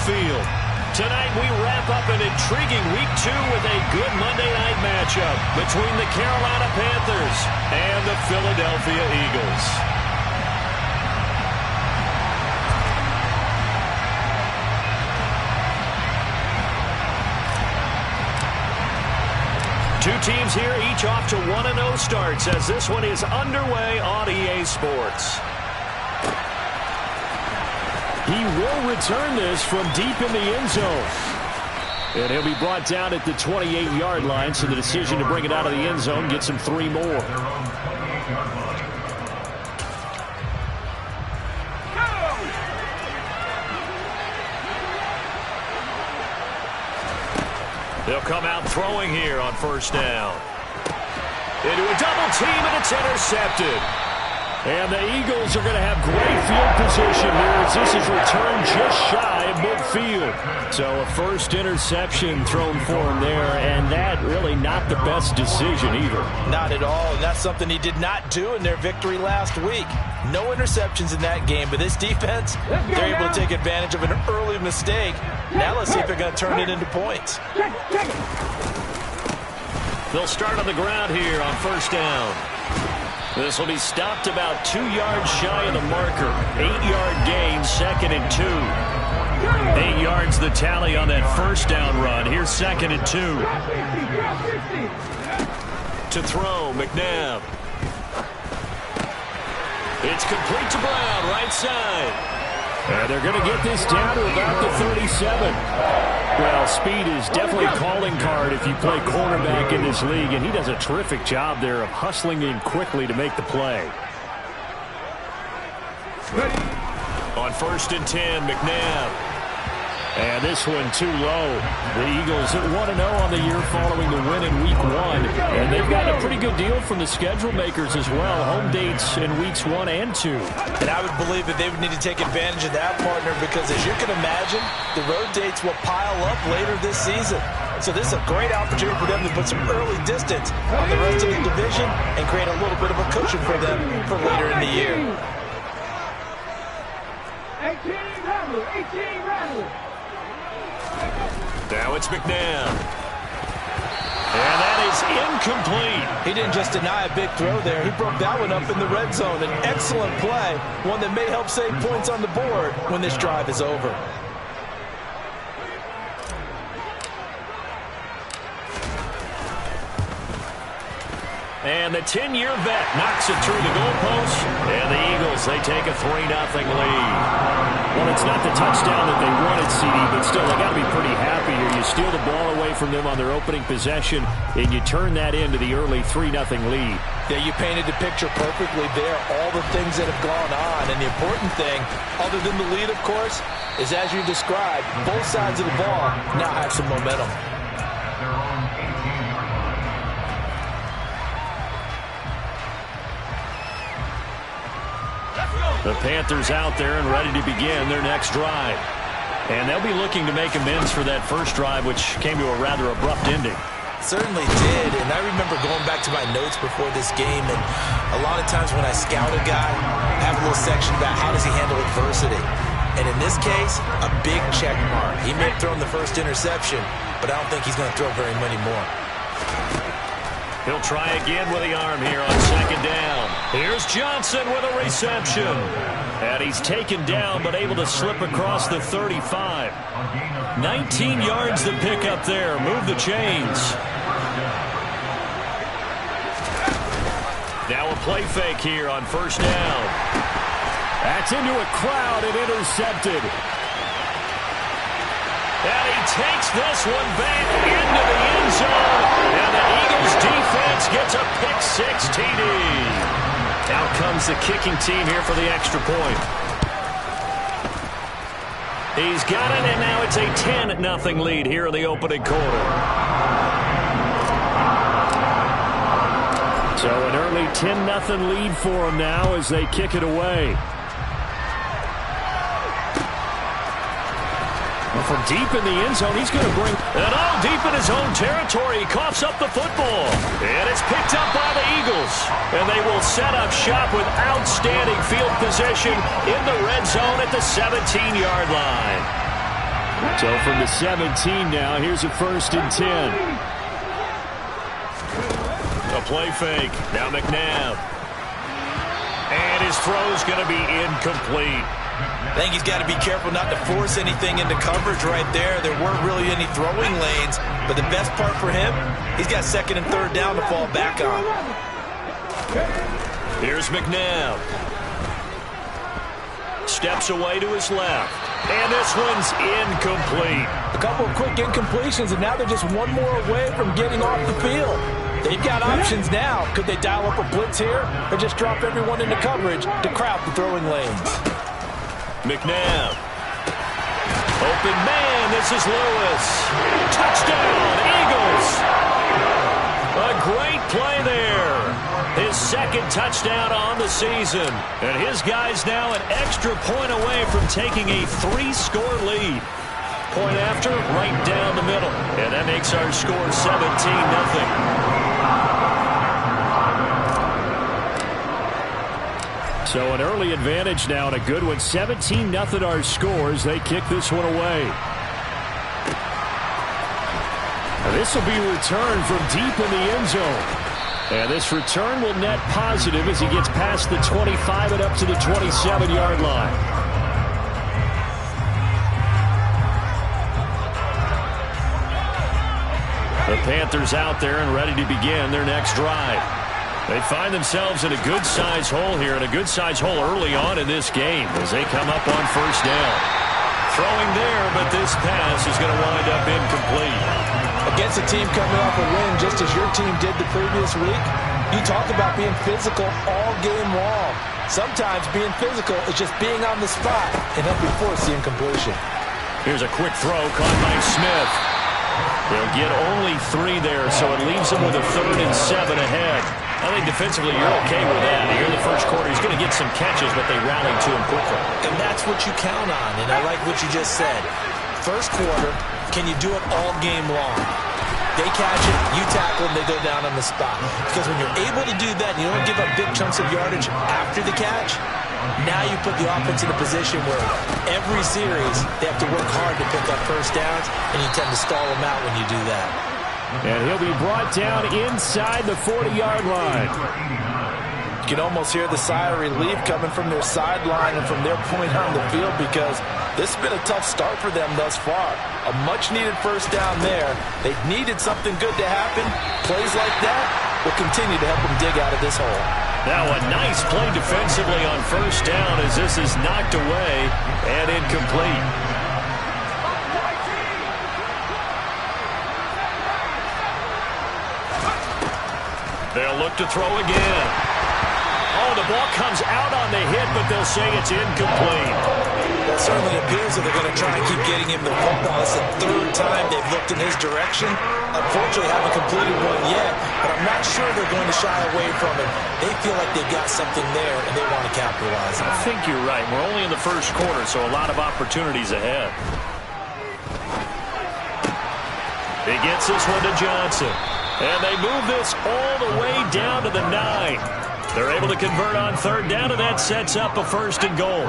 field. Tonight we wrap up an intriguing Week 2 with a good Monday night matchup between the Carolina Panthers and the Philadelphia Eagles. Two teams here, each off to 1-0 starts as this one is underway on EA Sports. He will return this from deep in the end zone. And he'll be brought down at the 28-yard line, so the decision to bring it out of the end zone gets him 3 more. They'll come out throwing here on first down. Into a double team, and it's intercepted. And the Eagles are going to have great field position here as this is returned just shy of midfield. So a first interception thrown for him there, and that really not the best decision either. Not at all, and that's something he did not do in their victory last week. No interceptions in that game, but this defense, they're able to take advantage of an early mistake. Now let's see if they're going to turn it into points. They'll start on the ground here on first down. This will be stopped about 2 yards shy of the marker. 8-yard gain, 2nd and 2. 8 yards the tally on that first down run. Here's 2nd and 2. To throw, McNabb. It's complete to Brown, right side. And they're going to get this down to about the 37. Well, speed is definitely a calling card if you play cornerback in this league, and he does a terrific job there of hustling in quickly to make the play. On 1st and 10, McNabb. And this one too low. The Eagles at 1-0 on the year following the win in Week 1. And they've gotten a pretty good deal from the schedule makers as well. Home dates in Weeks 1 and 2. And I would believe that they would need to take advantage of that, partner, because as you can imagine, the road dates will pile up later this season. So this is a great opportunity for them to put some early distance on the rest of the division and create a little bit of a cushion for them for later in the year. 18 Rattler, 18 Rattler. Now it's McNabb. And that is incomplete. He didn't just deny a big throw there. He broke that one up in the red zone. An excellent play, one that may help save points on the board when this drive is over. And the 10-year vet knocks it through the goalpost. And the Eagles, they take a 3-0 lead. Well, it's not the touchdown that they wanted, CD, but still, they got to be pretty happy here. You steal the ball away from them on their opening possession, and you turn that into the early 3-0 lead. Yeah, you painted the picture perfectly there, all the things that have gone on. And the important thing, other than the lead, of course, is as you described, both sides of the ball now have some momentum. The Panthers out there and ready to begin their next drive. And they'll be looking to make amends for that first drive, which came to a rather abrupt ending. Certainly did, and I remember going back to my notes before this game, and a lot of times when I scout a guy, I have a little section about how does he handle adversity. And in this case, a big check mark. He may have thrown the first interception, but I don't think he's going to throw very many more. He'll try again with the arm here on second down. Here's Johnson with a reception. And he's taken down but able to slip across the 35. 19 yards to pick up there. Move the chains. Now a play fake here on first down. That's into a crowd and intercepted. And he takes this one back into the end zone. And the Eagles defense gets a pick-6 TD. Out comes the kicking team here for the extra point. He's got it, and now it's a 10-0 lead here in the opening quarter. So an early 10-0 lead for them now as they kick it away. From deep in the end zone, he's going to bring it all deep in his own territory. He coughs up the football, and it's picked up by the Eagles. And they will set up shop with outstanding field position in the red zone at the 17-yard line. So from the 17 now, here's a 1st and 10. A play fake. Now McNabb. And his throw's going to be incomplete. I think he's got to be careful not to force anything into coverage right there. There weren't really any throwing lanes, but the best part for him, he's got 2nd and 3rd down to fall back on. Here's McNabb. Steps away to his left. And this one's incomplete. A couple of quick incompletions, and now they're just one more away from getting off the field. They've got options now. Could they dial up a blitz here or just drop everyone into coverage to crowd the throwing lanes? McNabb. Open man. This is Lewis. Touchdown, Eagles. A great play there. His 2nd touchdown on the season. And his guys now an extra point away from taking a 3-score lead. Point after, right down the middle. And that makes our score 17-0. So an early advantage now and a good one. 17-0 our scores. They kick this one away. This will be returned from deep in the end zone. And this return will net positive as he gets past the 25 and up to the 27-yard line. The Panthers out there and ready to begin their next drive. They find themselves in a good-sized hole here, and a good-sized hole early on in this game as they come up on 1st down. Throwing there, but this pass is going to wind up incomplete. Against a team coming off a win just as your team did the previous week, you talk about being physical all game long. Sometimes being physical is just being on the spot and helping force the incompletion. Here's a quick throw caught by Smith. They'll get only 3 there, so it leaves them with a 3rd and 7 ahead. I think defensively you're okay with that. Here in the first quarter, he's going to get some catches, but they rallied to him quickly. And that's what you count on, and I like what you just said. First quarter, can you do it all game long? They catch it, you tackle them, they go down on the spot. Because when you're able to do that and you don't give up big chunks of yardage after the catch, now you put the offense in a position where every series they have to work hard to pick up 1st downs, and you tend to stall them out when you do that. And he'll be brought down inside the 40-yard line. You can almost hear the sigh of relief coming from their sideline and from their point on the field because this has been a tough start for them thus far. A much-needed 1st down there. They needed something good to happen. Plays like that will continue to help them dig out of this hole. Now a nice play defensively on 1st down as this is knocked away and incomplete. They'll look to throw again. Oh, the ball comes out on the hit, but they'll say it's incomplete. That certainly appears that they're going to try and keep getting him the football. It's the 3rd time they've looked in his direction. Unfortunately, haven't completed one yet, but I'm not sure they're going to shy away from it. They feel like they've got something there, and they want to capitalize on it. I think you're right. We're only in the first quarter, so a lot of opportunities ahead. He gets this one to Johnson. And they move this all the way down to the 9. They're able to convert on 3rd down, and that sets up a 1st and goal.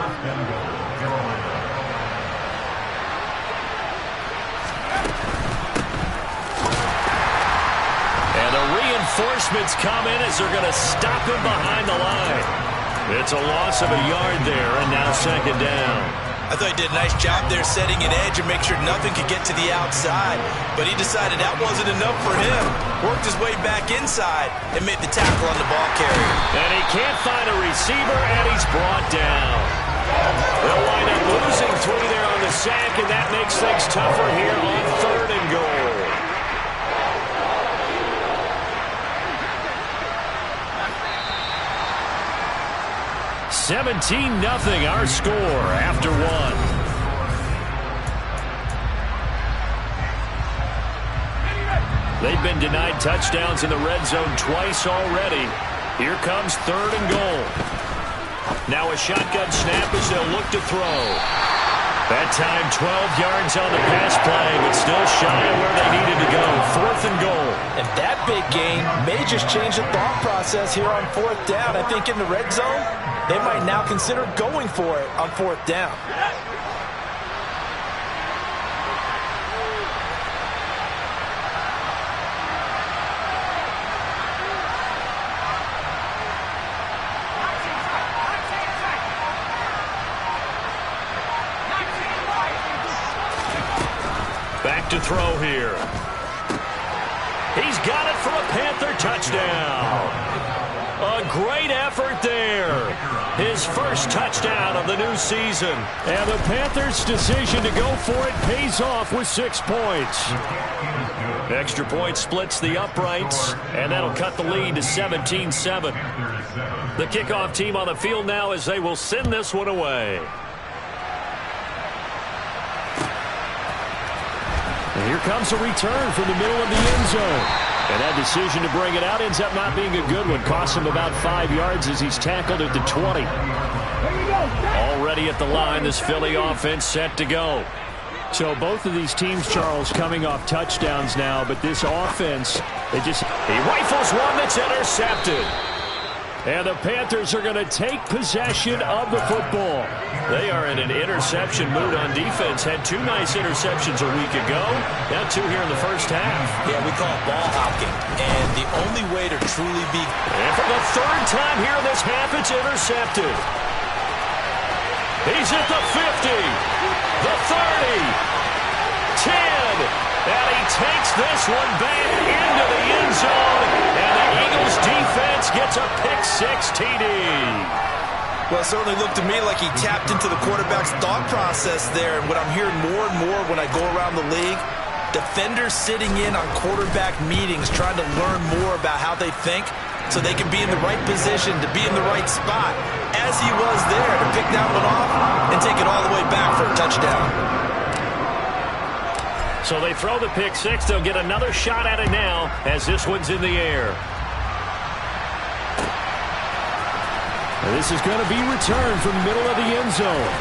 And the reinforcements come in as they're going to stop him behind the line. It's a loss of a yard there, and now 2nd down. I thought he did a nice job there setting an edge and make sure nothing could get to the outside. But he decided that wasn't enough for him. Worked his way back inside and made the tackle on the ball carrier. And he can't find a receiver, and he's brought down. They'll wind up losing 3 there on the sack, and that makes things tougher here on 3rd and goal. $17-0 our score after 1. They've been denied touchdowns in the red zone twice already. Here comes 3rd and goal. Now a shotgun snap as they'll look to throw. That time 12 yards on the pass play, but still shy of where they needed to go. 4th and goal. And that big gain may just change the thought process here on 4th down. I think in the red zone, they might now consider going for it on 4th down. to throw here. He's got it for a Panther touchdown. A great effort there. His first touchdown of the new season. And the Panthers' decision to go for it pays off with 6 points. Extra point splits the uprights, and that'll cut the lead to 17-7. The kickoff team on the field now as they will send this one away. And here comes a return from the middle of the end zone. And that decision to bring it out ends up not being a good one. Costs him about 5 yards as he's tackled at the 20. Already at the line, this Philly offense set to go. So both of these teams, Charles, coming off touchdowns now, but this offense, he rifles one that's intercepted. And the Panthers are going to take possession of the football. They are in an interception mood on defense. Had 2 nice interceptions a week ago. Now 2 here in the first half. Yeah, we call it ball hawking. And the only way to truly be... And for the 3rd time here in this half, it's intercepted. He's at the 50, the 30, 10. And he takes this one back into the end zone. And the Eagles defense gets a pick-6 TD. Well, it certainly looked to me like he tapped into the quarterback's thought process there. And what I'm hearing more and more when I go around the league, defenders sitting in on quarterback meetings trying to learn more about how they think so they can be in the right position to be in the right spot, as he was there to pick that one off and take it all the way back for a touchdown. So they throw the pick-6. They'll get another shot at it now as this one's in the air. And this is going to be returned from the middle of the end zone.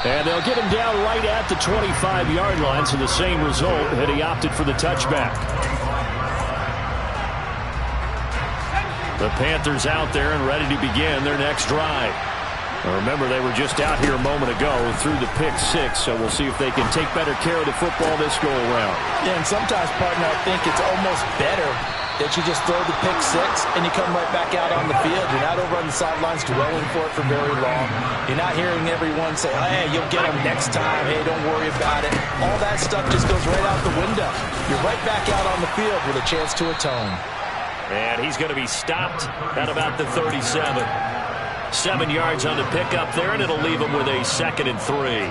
And they'll get him down right at the 25-yard line, so the same result had he opted for the touchback. The Panthers out there and ready to begin their next drive. Now remember, they were just out here a moment ago through the pick-6, so we'll see if they can take better care of the football this go-around. Yeah, and sometimes, partner, I think it's almost better that you just throw the pick-6 and you come right back out on the field. You're not over on the sidelines dwelling for it for very long. You're not hearing everyone say, hey, you'll get them next time. Hey, don't worry about it. All that stuff just goes right out the window. You're right back out on the field with a chance to atone. And he's going to be stopped at about the 37. 7 yards on the pickup there, and it'll leave him with a 2nd and 3.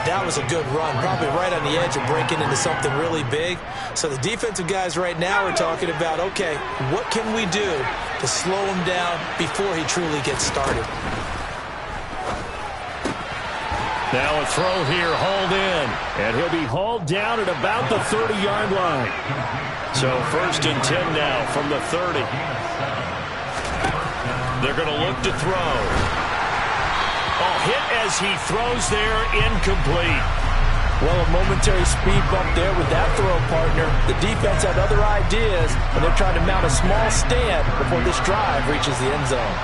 That was a good run, probably right on the edge of breaking into something really big. So the defensive guys right now are talking about, okay, what can we do to slow him down before he truly gets started? Now a throw here, hauled in, and he'll be hauled down at about the 30-yard line. So 1st and 10 now from the 30. They're going to look to throw. Oh, hit as he throws there, incomplete. Well, a momentary speed bump there with that throw, partner. The defense had other ideas, and they're trying to mount a small stand before this drive reaches the end zone.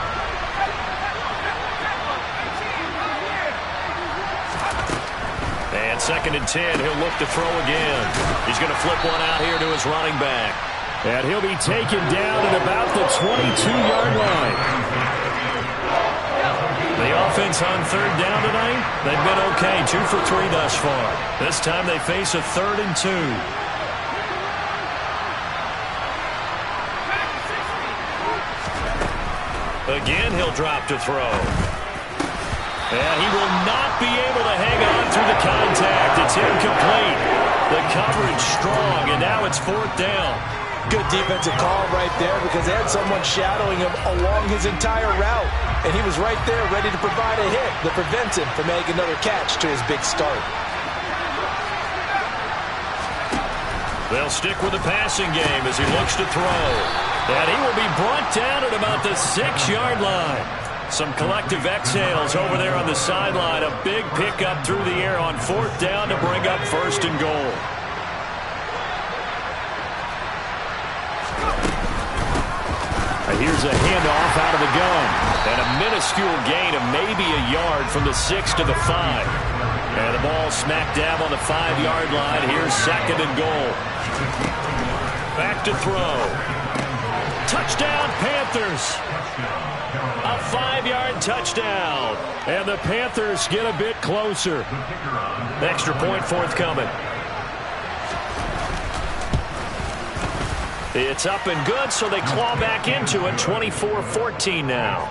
And 2nd and 10, he'll look to throw again. He's going to flip one out here to his running back. And he'll be taken down at about the 22-yard line. The offense on 3rd down tonight, they've been okay, 2 for 3 thus far. This time they face a 3rd and 2. Again, he'll drop to throw. And he will not be able to hang on through the contact. It's incomplete. The coverage strong, and now it's 4th down. Good defensive call right there because they had someone shadowing him along his entire route. And he was right there ready to provide a hit that prevents him from making another catch to his big start. They'll stick with the passing game as he looks to throw. And he will be brought down at about the 6-yard line. Some collective exhales over there on the sideline. A big pickup through the air on 4th down to bring up 1st and goal. Here's a handoff out of the gun. And a minuscule gain of maybe a yard from the 6 to the 5. And the ball smack dab on the 5-yard line. Here's 2nd and goal. Back to throw. Touchdown, Panthers. A 5-yard touchdown. And the Panthers get a bit closer. Extra point forthcoming. It's up and good, so they claw back into it. 24-14 now.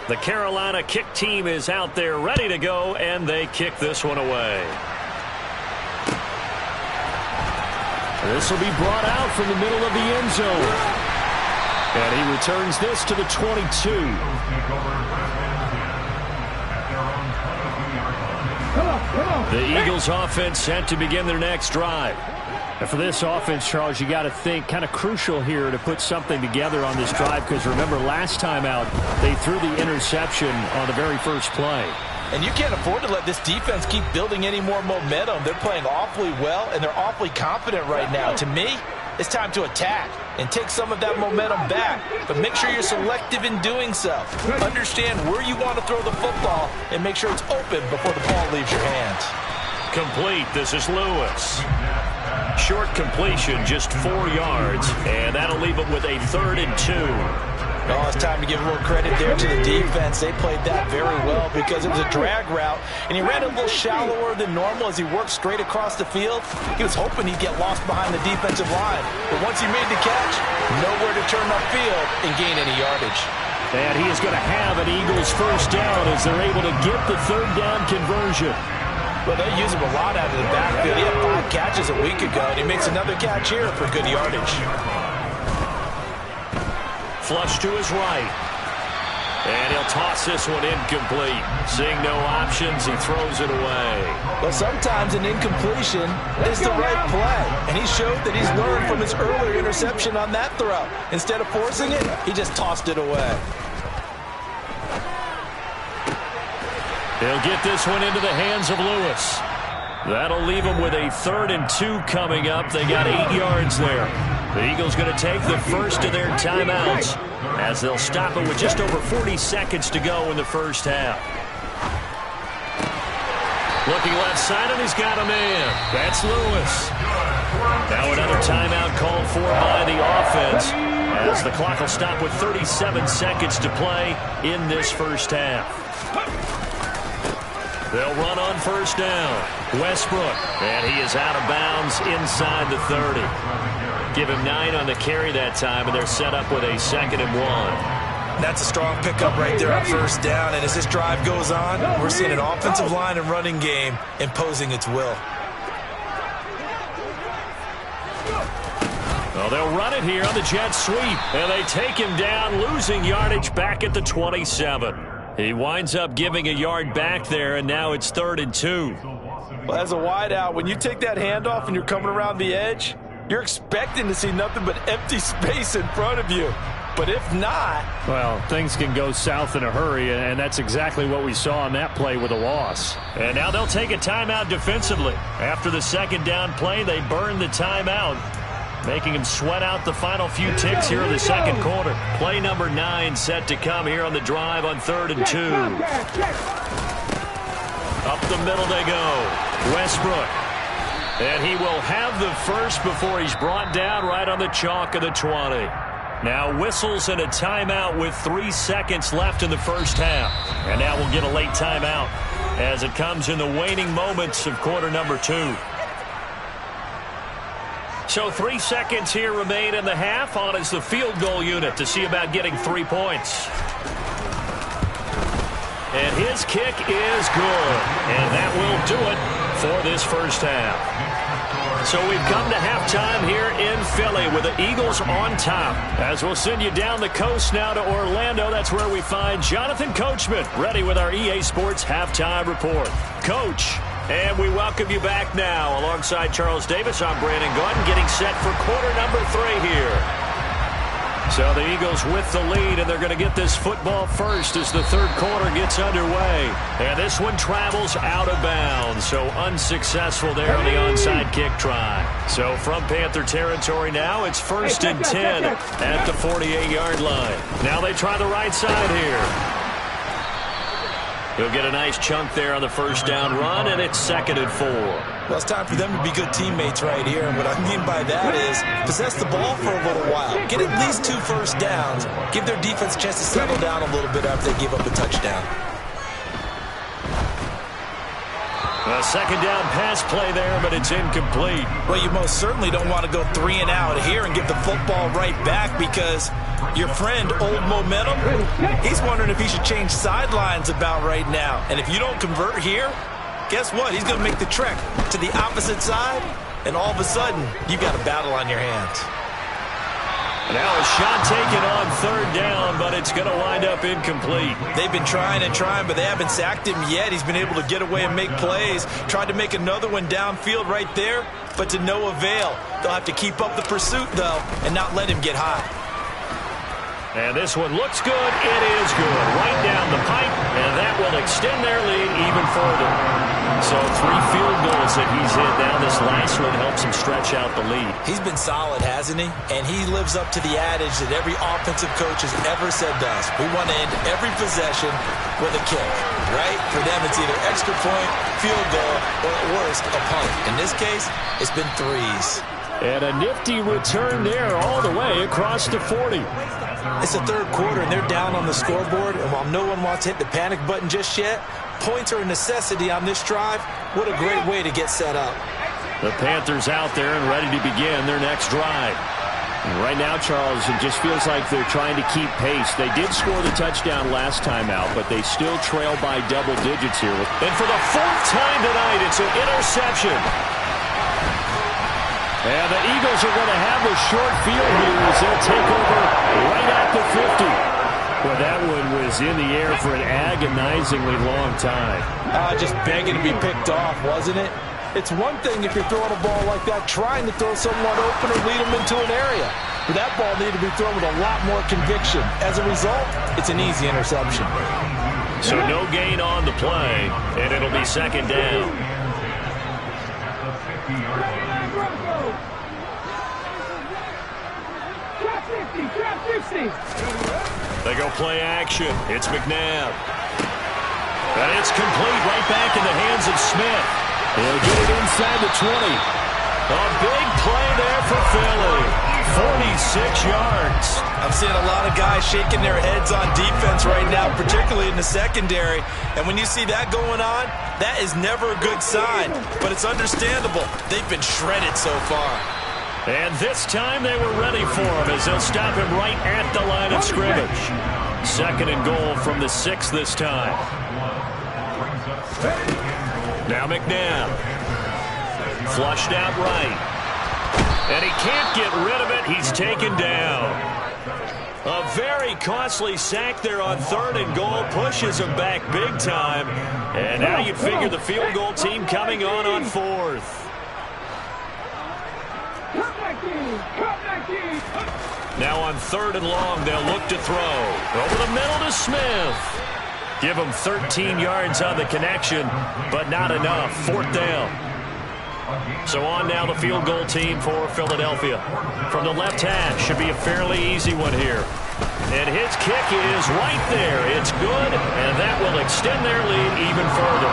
The Carolina kick team is out there ready to go, and they kick this one away. This will be brought out from the middle of the end zone. And he returns this to the 22. The Eagles offense set to begin their next drive. And for this offense, Charles, you got to think kind of crucial here to put something together on this drive, because remember last time out they threw the interception on the very first play. And you can't afford to let this defense keep building any more momentum. They're playing awfully well, and they're awfully confident right now. To me, it's time to attack and take some of that momentum back. But make sure you're selective in doing so. Understand where you want to throw the football and make sure it's open before the ball leaves your hands. Complete. This is Lewis. Short completion, just 4 yards, and that'll leave it with a 3rd and 2. Oh, it's time to give a little credit there to the defense. They played that very well because it was a drag route, and he ran a little shallower than normal as he worked straight across the field. He was hoping he'd get lost behind the defensive line, but once he made the catch, nowhere to turn upfield and gain any yardage. And he is going to have an Eagles first down as they're able to get the 3rd down conversion. Well, they use him a lot out of the backfield. He had 5 catches a week ago, and he makes another catch here for good yardage. Flush to his right. And he'll toss this one incomplete. Seeing no options, he throws it away. Well, sometimes an incompletion is the right play. And he showed that he's learned from his earlier interception on that throw. Instead of forcing it, he just tossed it away. They'll get this one into the hands of Lewis. That'll leave them with a 3rd and 2 coming up. They got 8 yards there. The Eagles going to take the first of their timeouts as they'll stop it with just over 40 seconds to go in the first half. Looking left side, and he's got a man. That's Lewis. Now another timeout called for by the offense as the clock will stop with 37 seconds to play in this first half. They'll run on first down. Westbrook, and he is out of bounds inside the 30. Give him 9 on the carry that time, and they're set up with a 2nd and 1. That's a strong pickup right there on first down, and as this drive goes on, we're seeing an offensive line and running game imposing its will. Well, they'll run it here on the jet sweep, and they take him down, losing yardage back at the 27. He winds up giving a yard back there, and now it's 3rd and 2. Well, as a wideout, when you take that handoff and you're coming around the edge, you're expecting to see nothing but empty space in front of you. But if not... Well, things can go south in a hurry, and that's exactly what we saw on that play with a loss. And now they'll take a timeout defensively. After the 2nd down play, they burn the timeout, making him sweat out the final few ticks here in the 2nd quarter. Play number 9 set to come here on the drive on 3rd and 2. Up the middle they go. Westbrook. And he will have the first before he's brought down right on the chalk of the 20. Now whistles and a timeout with 3 seconds left in the first half. And now we'll get a late timeout as it comes in the waning moments of quarter number 2. So 3 seconds here remain in the half. On is the field goal unit to see about getting 3 points. And his kick is good. And that will do it for this first half. So we've come to halftime here in Philly with the Eagles on top. As we'll send you down the coast now to Orlando, that's where we find Jonathan Coachman ready with our EA Sports Halftime Report. Coach, and we welcome you back now. Alongside Charles Davis, I'm Brandon Gaudin, getting set for quarter number 3 here. So the Eagles with the lead, and they're going to get this football first as the 3rd quarter gets underway. And this one travels out of bounds, so unsuccessful there on the onside kick try. So from Panther territory now, it's 1st and 10 at the 48-yard line. Now they try the right side here. He'll get a nice chunk there on the first down run, and it's 2nd and 4. Well, it's time for them to be good teammates right here. And what I mean by that is possess the ball for a little while. Get at least 2 first downs. Give their defense a chance to settle down a little bit after they give up a touchdown. A second down pass play there, but it's incomplete. Well, you most certainly don't want to go 3 and out here and give the football right back, because your friend, Old Momentum, he's wondering if he should change sidelines about right now. And if you don't convert here, guess what? He's going to make the trek to the opposite side, and all of a sudden, you've got a battle on your hands. Now a shot taken on third down, but it's going to wind up incomplete. They've been trying and trying, but they haven't sacked him yet. He's been able to get away and make plays. Tried to make another one downfield right there, but to no avail. They'll have to keep up the pursuit, though, and not let him get high. And this one looks good. It is good. Right down the pipe, and that will extend their lead even further. So 3 field goals that he's hit. Now this last one helps him stretch out the lead. He's been solid, hasn't he? And he lives up to the adage that every offensive coach has ever said to us. We want to end every possession with a kick, right? For them, it's either extra point, field goal, or at worst, a punt. In this case, it's been 3s. And a nifty return there all the way across the 40. It's the third quarter, and they're down on the scoreboard. And while no one wants to hit the panic button just yet, points are a necessity on this drive. What a great way to get set up. The Panthers out there and ready to begin their next drive. And right now, Charles, it just feels like they're trying to keep pace. They did score the touchdown last time out, but they still trail by double digits here. And for the 4th time tonight, it's an interception. And the Eagles are going to have a short field here as they'll take over right at the 50. Well, that one was in the air for an agonizingly long time. Just begging to be picked off, wasn't it? It's one thing if you're throwing a ball like that, trying to throw someone open or lead them into an area. But that ball needed to be thrown with a lot more conviction. As a result, it's an easy interception. So no gain on the play, and it'll be second down. They go play action. It's McNabb. And it's complete right back in the hands of Smith. He'll get it inside the 20. A big play there for Philly. 46 yards. I'm seeing a lot of guys shaking their heads on defense right now, particularly in the secondary. And when you see that going on, that is never a good sign. But it's understandable. They've been shredded so far. And this time they were ready for him as they'll stop him right at the line of scrimmage. 2nd and goal from the 6 this time. Now McNabb. Flushed out right. And he can't get rid of it. He's taken down. A very costly sack there on 3rd and goal. Pushes him back big time. And now you'd figure the field goal team coming on 4th. Now on 3rd and long, they'll look to throw. Over the middle to Smith. Give him 13 yards on the connection, but not enough. 4th down. So on now the field goal team for Philadelphia. From the left hash, should be a fairly easy one here. And his kick is right there. It's good, and that will extend their lead even further.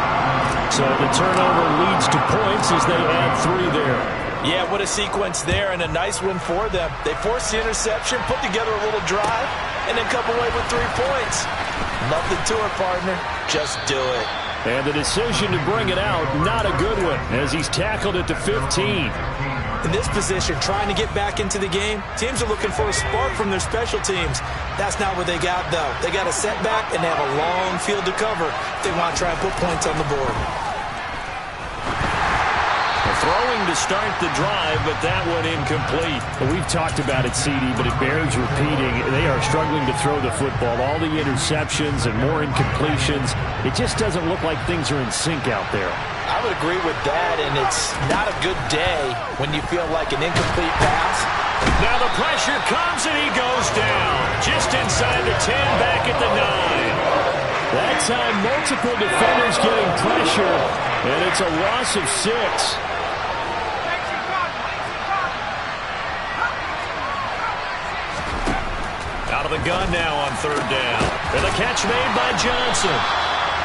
So the turnover leads to points as they add 3 there. Yeah, what a sequence there, and a nice one for them. They forced the interception, put together a little drive, and then come away with 3 points. Nothing to it, partner. Just do it. And the decision to bring it out, not a good one, as he's tackled at the 15. In this position, trying to get back into the game, teams are looking for a spark from their special teams. That's not what they got, though. They got a setback, and they have a long field to cover if they want to try and put points on the board. Throwing to start the drive, but that one incomplete. Well, we've talked about it, CD, but it bears repeating. They are struggling to throw the football. All the interceptions and more incompletions. It just doesn't look like things are in sync out there. I would agree with that, and it's not a good day when you feel like an incomplete pass. Now the pressure comes, and he goes down. Just inside the 10, back at the 9. That time, multiple defenders getting pressure, and it's a loss of 6. Out of the gun now on 3rd down. And the catch made by Johnson.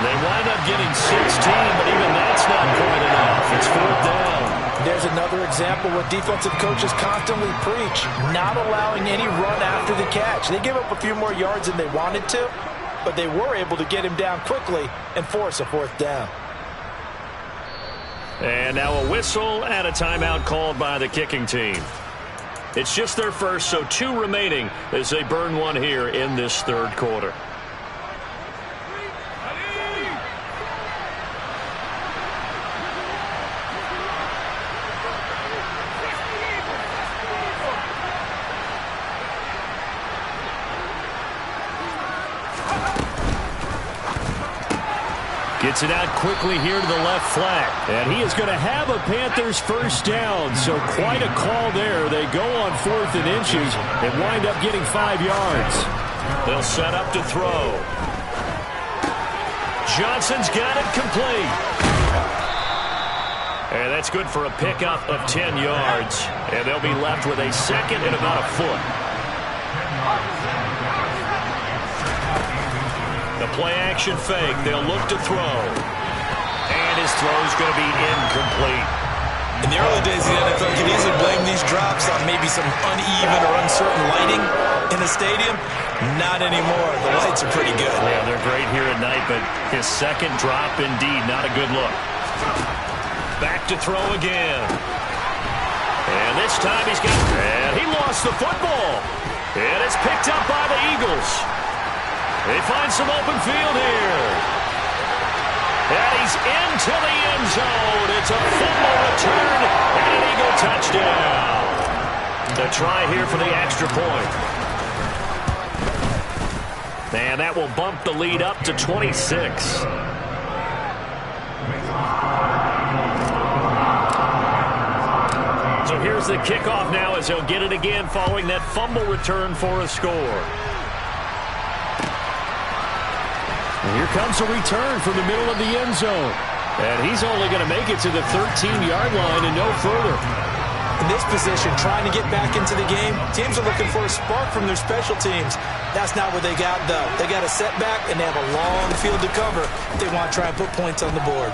They wind up getting 16, but even that's not quite enough. It's 4th down. There's another example what defensive coaches constantly preach, not allowing any run after the catch. They gave up a few more yards than they wanted to, but they were able to get him down quickly and force a 4th down. And now a whistle and a timeout called by the kicking team. It's just their first, so 2 remaining as they burn one here in this third quarter. Gets it out quickly here to the left flank. And he is going to have a Panthers first down. So quite a call there. They go on 4th and inches and wind up getting 5 yards. They'll set up to throw. Johnson's got it complete. And that's good for a pickup of 10 yards. And they'll be left with a second and about a foot. The play-action fake. They'll look to throw. And his throw's going to be incomplete. In the early days of the NFL, you can easily blame these drops on maybe some uneven or uncertain lighting in the stadium. Not anymore. The lights are pretty good. Yeah, they're great here at night, but his second drop, indeed, not a good look. Back to throw again. And this time and he lost the football. And it's picked up by the Eagles. They find some open field here. And he's into the end zone. It's a fumble return and an Eagle touchdown. The try here for the extra point. And that will bump the lead up to 26. So here's the kickoff now as he'll get it again following that fumble return for a score. And here comes a return from the middle of the end zone. And he's only going to make it to the 13-yard line and no further. In this position, trying to get back into the game, teams are looking for a spark from their special teams. That's not what they got, though. They got a setback, and they have a long field to cover if they want to try and put points on the board.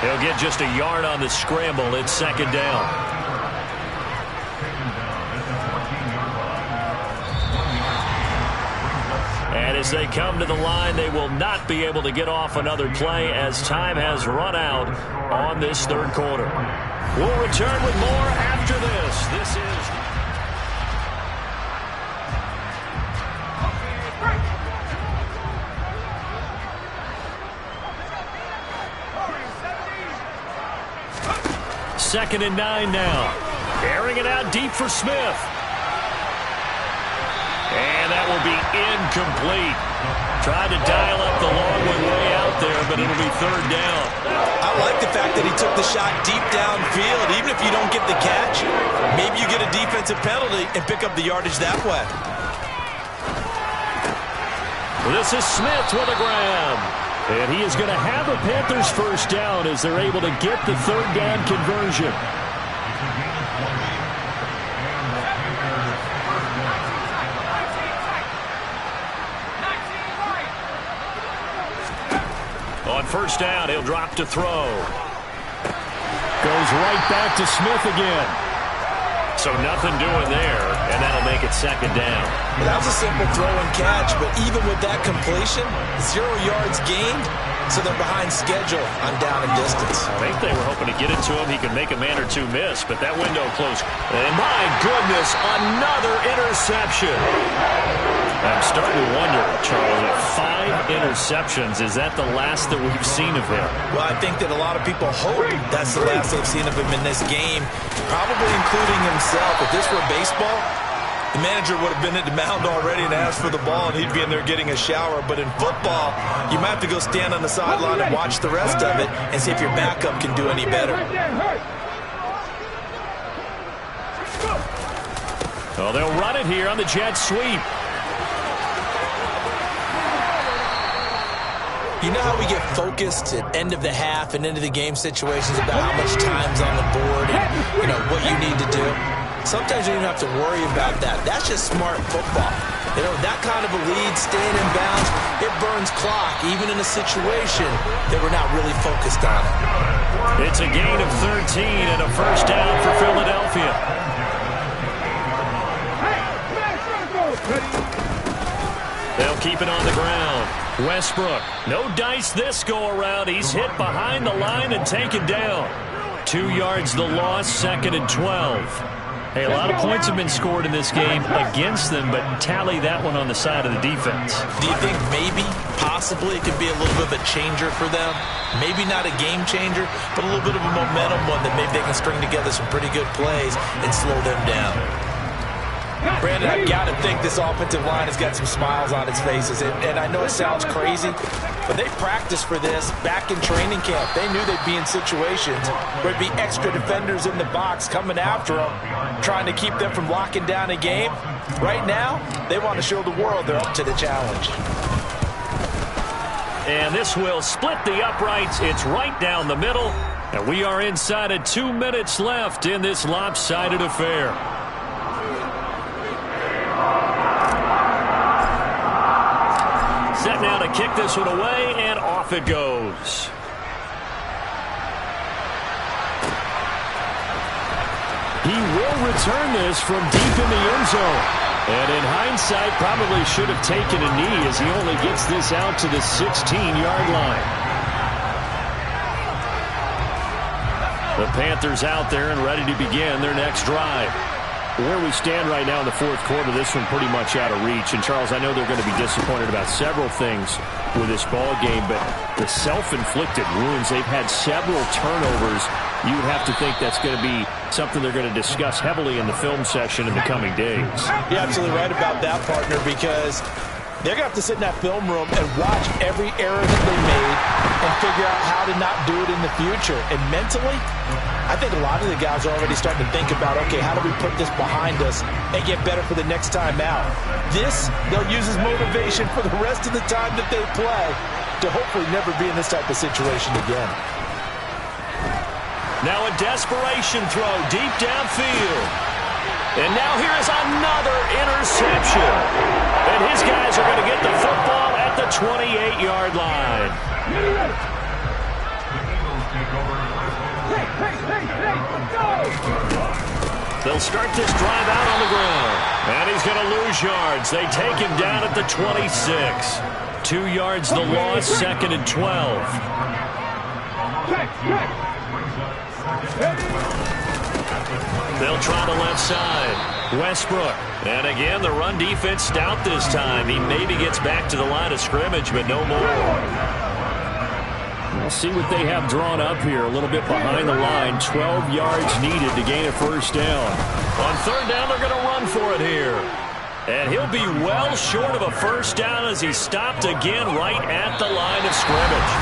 He'll get just a yard on the scramble. It's second down. And as they come to the line, they will not be able to get off another play as time has run out on this third quarter. We'll return with more after this. This is... Second and 9 now. Airing it out deep for Smith. And that will be incomplete. Tried to dial up the long one way out there, but it'll be third down. I like the fact that he took the shot deep downfield. Even if you don't get the catch, maybe you get a defensive penalty and pick up the yardage that way. This is Smith with a grab. And he is going to have a Panthers first down as they're able to get the third down conversion. On first down, he'll drop to throw. Goes right back to Smith again. So nothing doing there, and that'll make it second down. Well, that was a simple throw and catch, but even with that completion, 0 yards gained, so they're behind schedule on down and distance. I think they were hoping to get it to him. He could make a man or two miss, but that window closed. And my goodness, another interception. I'm starting to wonder, Charlie, 5 interceptions. Is that the last that we've seen of him? Well, I think that a lot of people hope that's the last they've seen of him in this game, probably including himself. If this were baseball, the manager would have been at the mound already and asked for the ball, and he'd be in there getting a shower. But in football, you might have to go stand on the sideline and watch the rest of it and see if your backup can do any better. Well, they'll run it here on the jet sweep. You know how we get focused at end of the half and into the game situations about how much time's on the board and, what you need to do? Sometimes you don't have to worry about that. That's just smart football. That kind of a lead, staying in bounds, it burns clock, even in a situation that we're not really focused on it. It's a gain of 13 and a first down for Philadelphia. They'll keep it on the ground. Westbrook, no dice this go-around. He's hit behind the line and taken down. 2 yards the loss, 2nd and 12. Hey, a lot of points have been scored in this game against them, but tally that one on the side of the defense. Do you think maybe, possibly, it could be a little bit of a changer for them? Maybe not a game changer, but a little bit of a momentum one that maybe they can string together some pretty good plays and slow them down. Brandon, I've got to think this offensive line has got some smiles on its faces. And I know it sounds crazy, but they practiced for this back in training camp. They knew they'd be in situations where there'd be extra defenders in the box coming after them, trying to keep them from locking down a game. Right now, they want to show the world they're up to the challenge. And this will split the uprights. It's right down the middle. And we are inside of 2 minutes left in this lopsided affair. Set now to kick this one away, and off it goes. He will return this from deep in the end zone. And in hindsight, probably should have taken a knee as he only gets this out to the 16-yard line. The Panthers out there and ready to begin their next drive. Where we stand right now in the fourth quarter, this one pretty much out of reach. And, Charles, I know they're going to be disappointed about several things with this ball game, but the self-inflicted wounds, they've had several turnovers. You would have to think that's going to be something they're going to discuss heavily in the film session in the coming days. You're absolutely right about that, partner, because they're going to have to sit in that film room and watch every error that they made and figure out how to not do it in the future. And mentally, I think a lot of the guys are already starting to think about, okay, how do we put this behind us and get better for the next time out? This, they'll use as motivation for the rest of the time that they play to hopefully never be in this type of situation again. Now a desperation throw deep downfield. And now here is another interception. And his guys are going to get the football at the 28-yard line. They'll start this drive out on the ground. And he's going to lose yards. They take him down at the 26. 2 yards the loss, 2nd and 12. They'll try the left side. Westbrook. And again, the run defense stout this time. He maybe gets back to the line of scrimmage, but no more. We'll see what they have drawn up here. A little bit behind the line. 12 yards needed to gain a first down. On third down, they're going to run for it here. And he'll be well short of a first down as he stopped again right at the line of scrimmage.